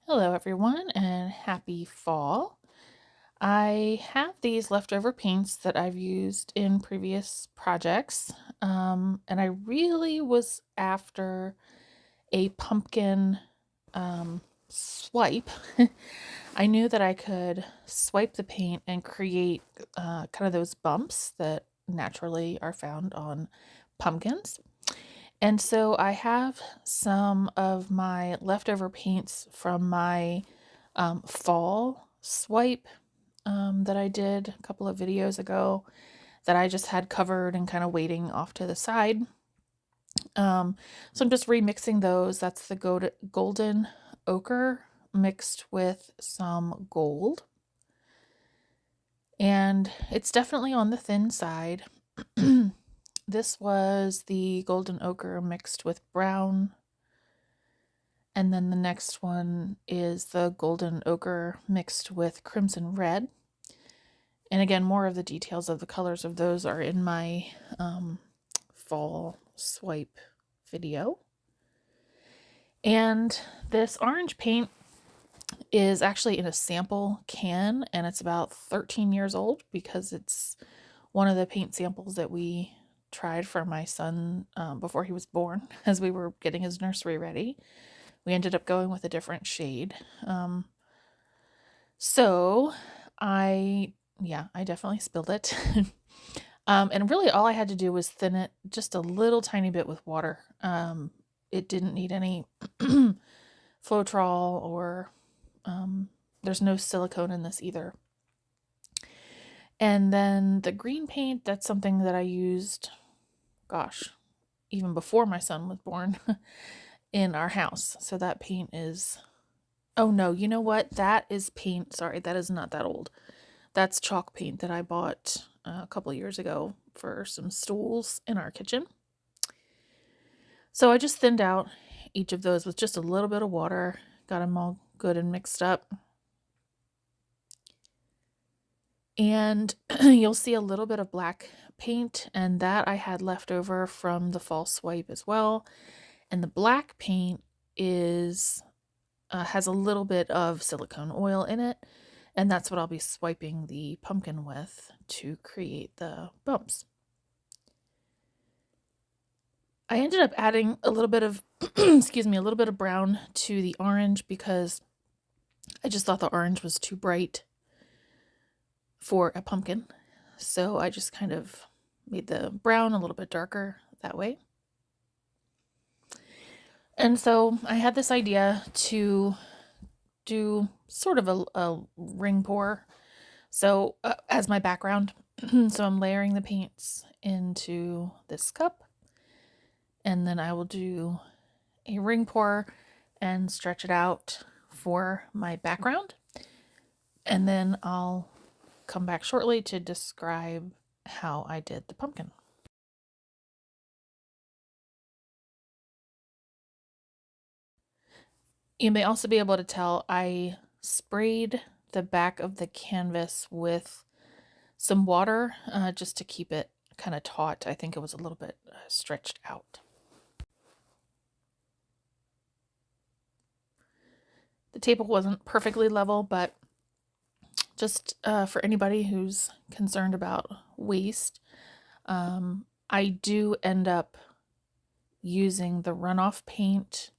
Hello, everyone, and happy fall. I have these leftover paints that I've used in previous projects, and I really was after a pumpkin swipe. I knew that I could swipe the paint and create kind of those bumps that naturally are found on pumpkins. And so I have some of my leftover paints from my fall swipe that I did a couple of videos ago that I just had covered and kind of waiting off to the side. So I'm just remixing those. That's the golden ochre mixed with some gold. And it's definitely on the thin side. This was the golden ochre mixed with brown. And then the next one is the golden ochre mixed with crimson red. And again, more of the details of the colors of those are in my fall swipe video. And this orange paint is actually in a sample can, and it's about 13 years old because it's one of the paint samples that we tried for my son before he was born as we were getting his nursery ready. We ended up going with a different shade. So I definitely spilled it. And really all I had to do was thin it just a little tiny bit with water. It didn't need any Floetrol or there's no silicone in this either. And then the green paint, that's something that I used, gosh, even before my son was born in our house. So that paint is, oh no, you know what? That is paint. Sorry, that is not that old. That's chalk paint that I bought a couple years ago for some stools in our kitchen. So I just thinned out each of those with just a little bit of water, got them all good and mixed up. And you'll see a little bit of black paint, and that I had left over from the fall swipe as well. And the black paint is has a little bit of silicone oil in it, and that's what I'll be swiping the pumpkin with to create the bumps. I ended up adding a little bit of, excuse me, a little bit of brown to the orange because I just thought the orange was too bright for a pumpkin. So I just kind of made the brown a little bit darker that way. And so I had this idea to do sort of a ring pour. So as my background, so I'm layering the paints into this cup, and then I will do a ring pour and stretch it out for my background. And then I'll come back shortly to describe how I did the pumpkin. You may also be able to tell I sprayed the back of the canvas with some water just to keep it kind of taut. I think it was a little bit stretched out. The table wasn't perfectly level, but just for anybody who's concerned about waste, I do end up using the runoff paint,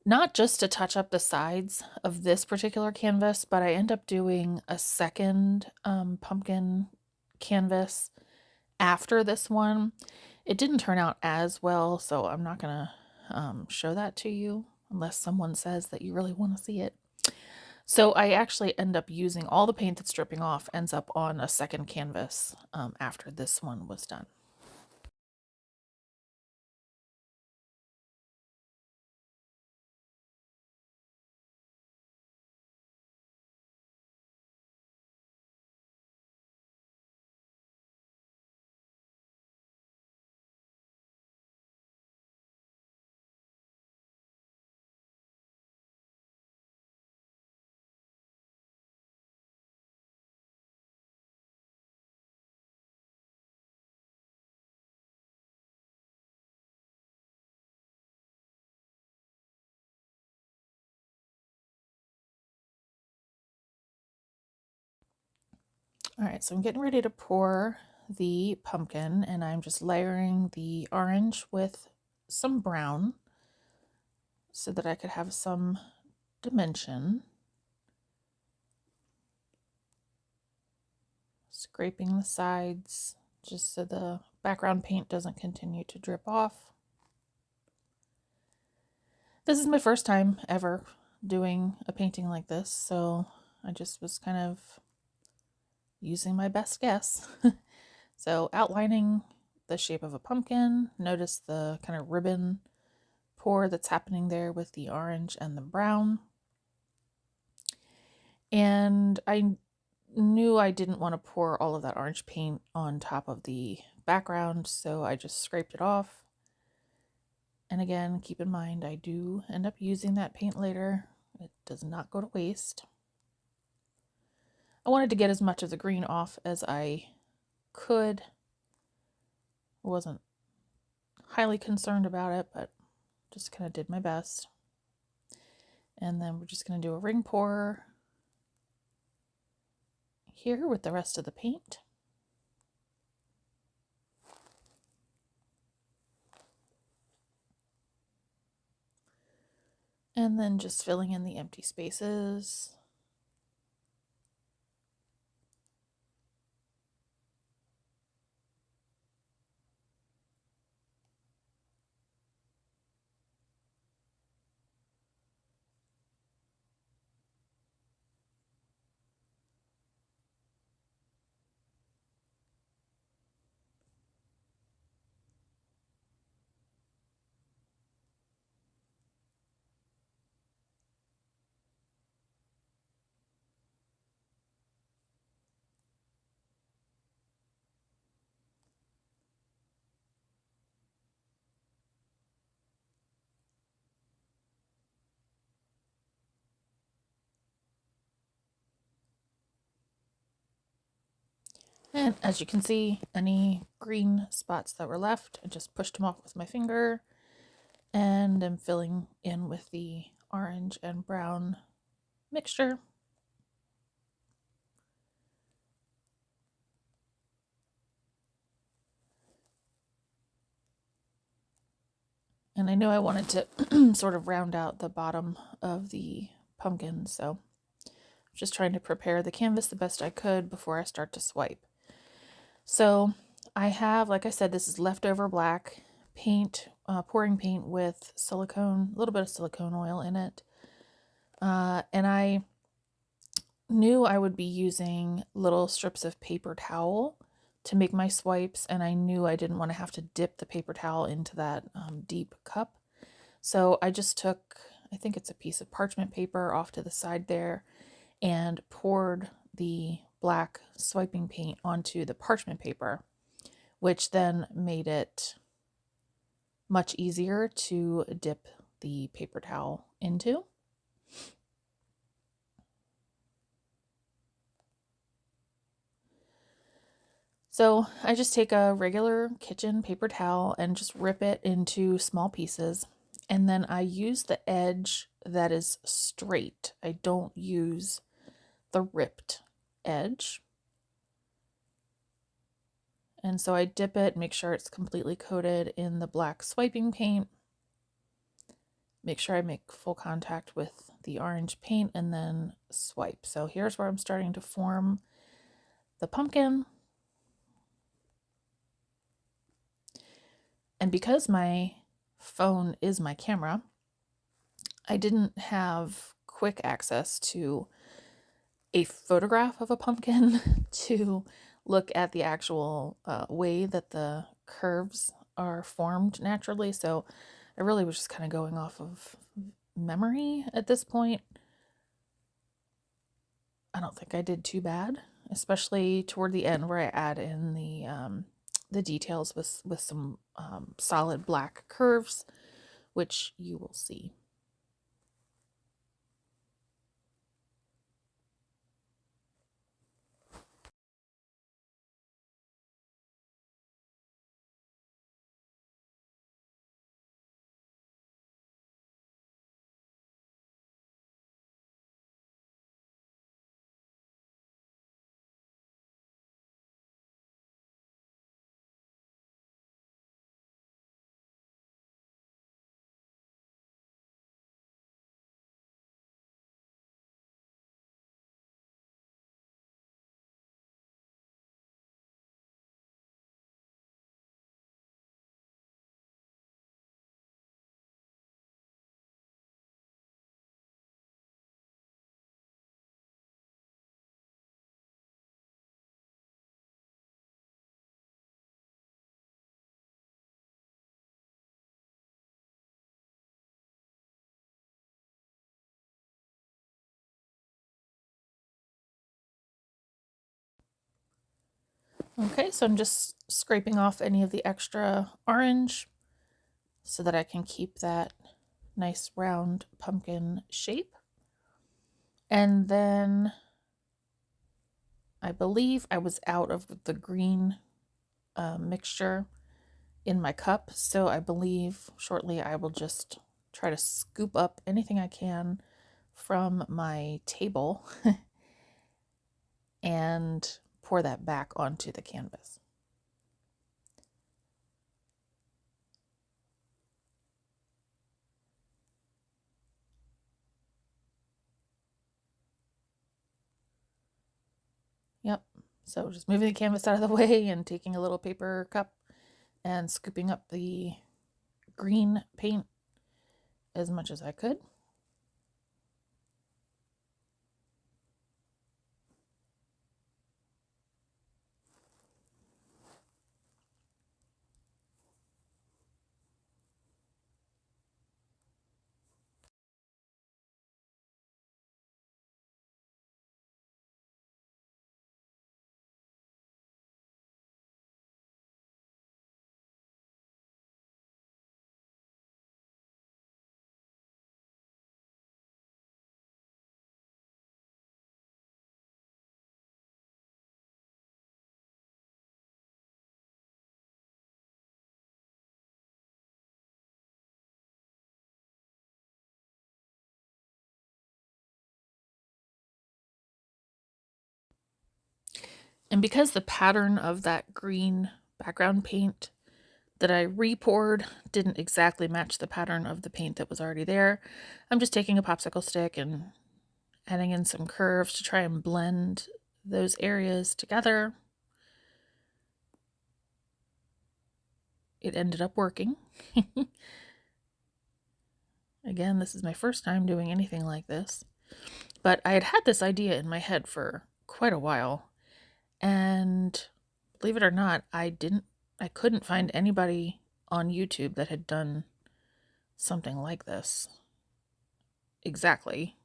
not just to touch up the sides of this particular canvas, but I end up doing a second pumpkin canvas after this one. It didn't turn out as well, so I'm not going to show that to you unless someone says that you really want to see it. So I actually end up using all the paint that's dripping off ends up on a second canvas after this one was done. All right, so I'm getting ready to pour the pumpkin, and I'm just layering the orange with some brown so that I could have some dimension. Scraping the sides just so the background paint doesn't continue to drip off. This is my first time ever doing a painting like this, so I just was kind of using my best guess. So outlining the shape of a pumpkin, notice the kind of ribbon pour that's happening there with the orange and the brown. And I knew I didn't want to pour all of that orange paint on top of the background, so I just scraped it off. And again, keep in mind, I do end up using that paint later. It does not go to waste. I wanted to get as much of the green off as I could. I wasn't highly concerned about it, but just kind of did my best. And then we're just going to do a ring pour here with the rest of the paint. And then just filling in the empty spaces. And as you can see, any green spots that were left, I just pushed them off with my finger, and I'm filling in with the orange and brown mixture. And I knew I wanted to sort of round out the bottom of the pumpkin, so I'm just trying to prepare the canvas the best I could before I start to swipe. So I have, like I said, this is leftover black paint, pouring paint with silicone, a little bit of silicone oil in it. And I knew I would be using little strips of paper towel to make my swipes, and I knew I didn't want to have to dip the paper towel into that deep cup. So I just took, I think it's a piece of parchment paper off to the side there, and poured the black swiping paint onto the parchment paper, which then made it much easier to dip the paper towel into. So I just take a regular kitchen paper towel and just rip it into small pieces. And then I use the edge that is straight. I don't use the ripped edge. And so I dip it, make sure it's completely coated in the black swiping paint. Make sure I make full contact with the orange paint and then swipe. So here's where I'm starting to form the pumpkin. And because my phone is my camera, I didn't have quick access to a photograph of a pumpkin to look at the actual way that the curves are formed naturally. So I really was just kind of going off of memory at this point. I don't think I did too bad, especially toward the end where I add in the details with some solid black curves, which you will see. Okay, so I'm just scraping off any of the extra orange so that I can keep that nice round pumpkin shape. And then I believe I was out of the green mixture in my cup, so I believe shortly I will just try to scoop up anything I can from my table and pour that back onto the canvas. Yep, so just moving the canvas out of the way and taking a little paper cup and scooping up the green paint as much as I could. And because the pattern of that green background paint that I re-poured didn't exactly match the pattern of the paint that was already there, I'm just taking a popsicle stick and adding in some curves to try and blend those areas together. It ended up working. Again, this is my first time doing anything like this, but I had had this idea in my head for quite a while, and believe it or not, I couldn't find anybody on YouTube that had done something like this exactly.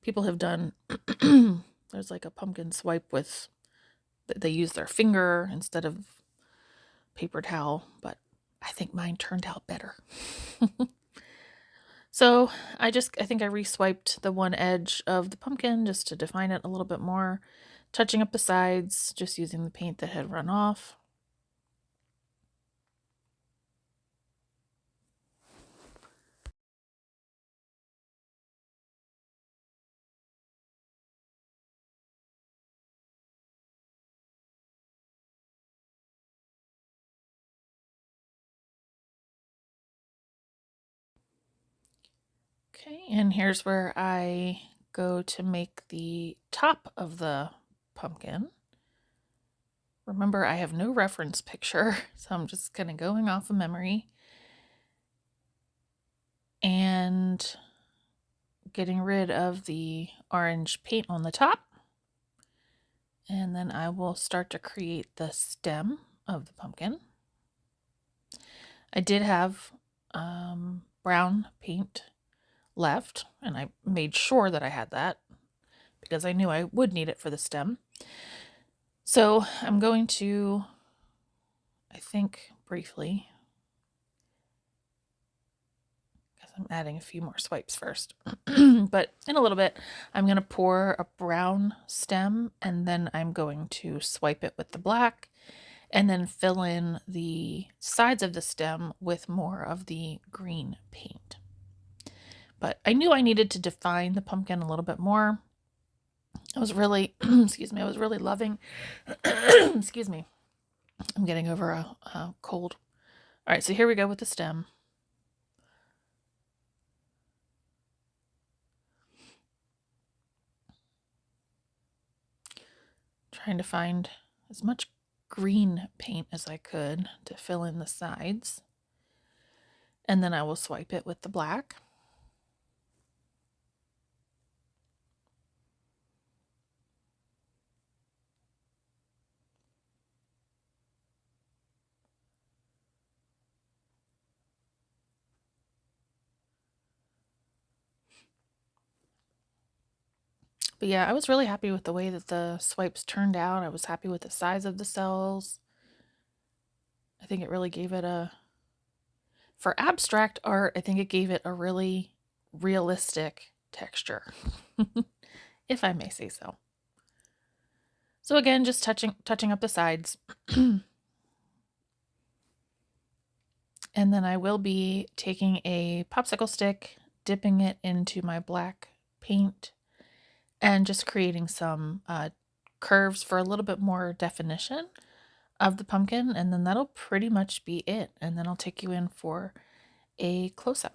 People have done there's like a pumpkin swipe with they use their finger instead of paper towel, but I think mine turned out better. So I think I re-swiped the one edge of the pumpkin just to define it a little bit more, touching up the sides, just using the paint that had run off. Okay, and here's where I go to make the top of the pumpkin. Remember, I have no reference picture, so I'm just kind of going off of memory and getting rid of the orange paint on the top. And then I will start to create the stem of the pumpkin. I did have brown paint left, and I made sure that I had that because I knew I would need it for the stem. So I'm going to, I think briefly, because I'm adding a few more swipes first, but in a little bit, I'm going to pour a brown stem and then I'm going to swipe it with the black and then fill in the sides of the stem with more of the green paint. But I knew I needed to define the pumpkin a little bit more. I was really, excuse me, I was really loving, excuse me, I'm getting over a cold. All right, so here we go with the stem. Trying to find as much green paint as I could to fill in the sides. And then I will swipe it with the black. But yeah, I was really happy with the way that the swipes turned out. I was happy with the size of the cells. I think it really gave it for abstract art, I think it gave it a really realistic texture, if I may say so. So again, just touching up the sides. And then I will be taking a popsicle stick, dipping it into my black paint, and just creating some curves for a little bit more definition of the pumpkin. And then that'll pretty much be it. And then I'll take you in for a close-up.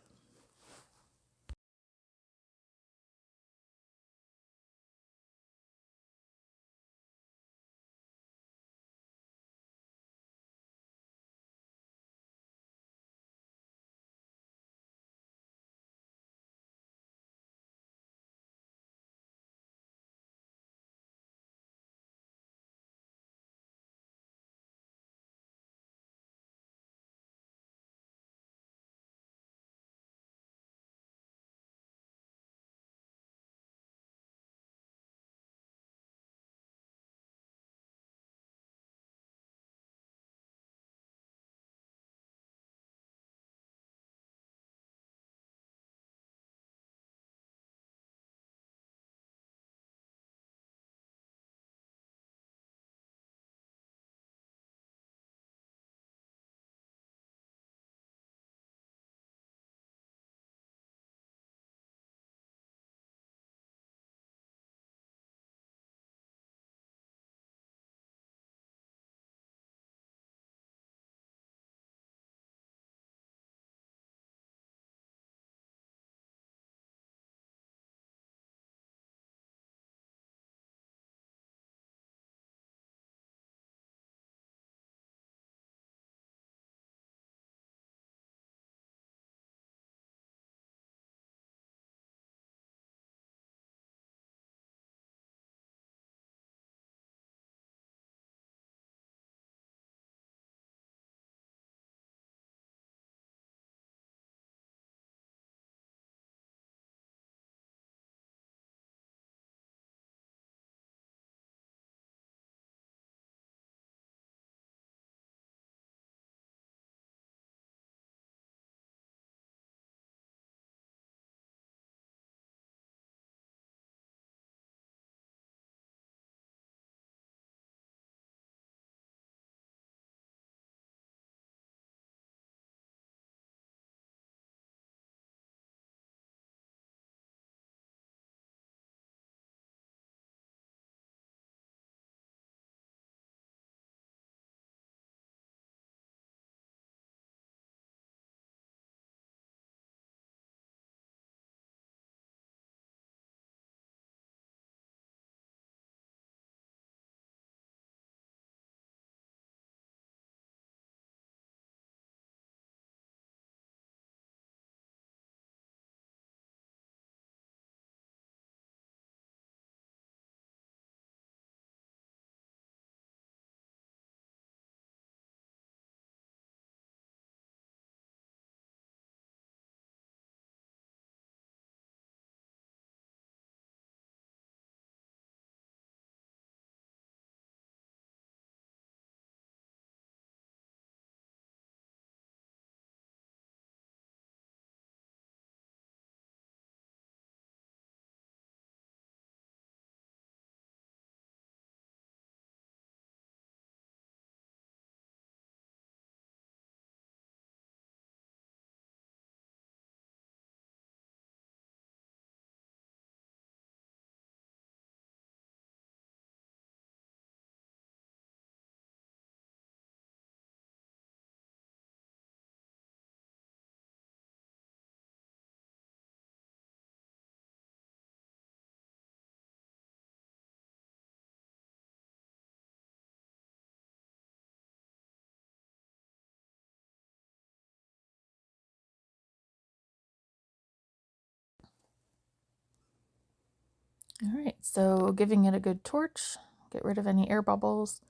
All right, so giving it a good torch, get rid of any air bubbles.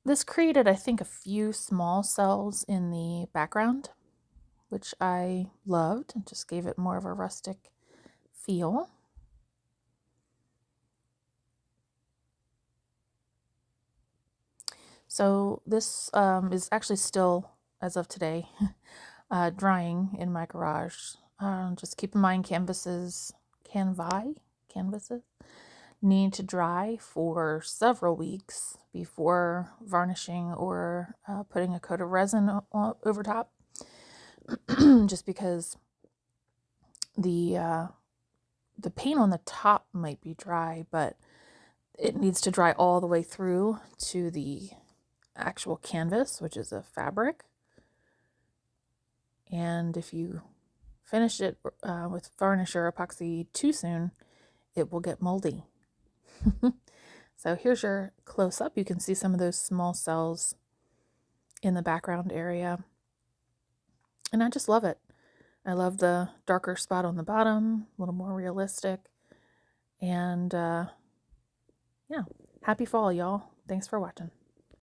This created, I think, a few small cells in the background, which I loved and just gave it more of a rustic feel. So this is actually still, as of today, drying in my garage. Just keep in mind canvases need to dry for several weeks before varnishing or putting a coat of resin over top, just because the paint on the top might be dry, but it needs to dry all the way through to the actual canvas, which is a fabric. And if you finish it with varnish or epoxy too soon, it will get moldy. So here's your close-up. You can see some of those small cells in the background area. And I just love it. I love the darker spot on the bottom, a little more realistic. And yeah, happy fall, y'all. Thanks for watching.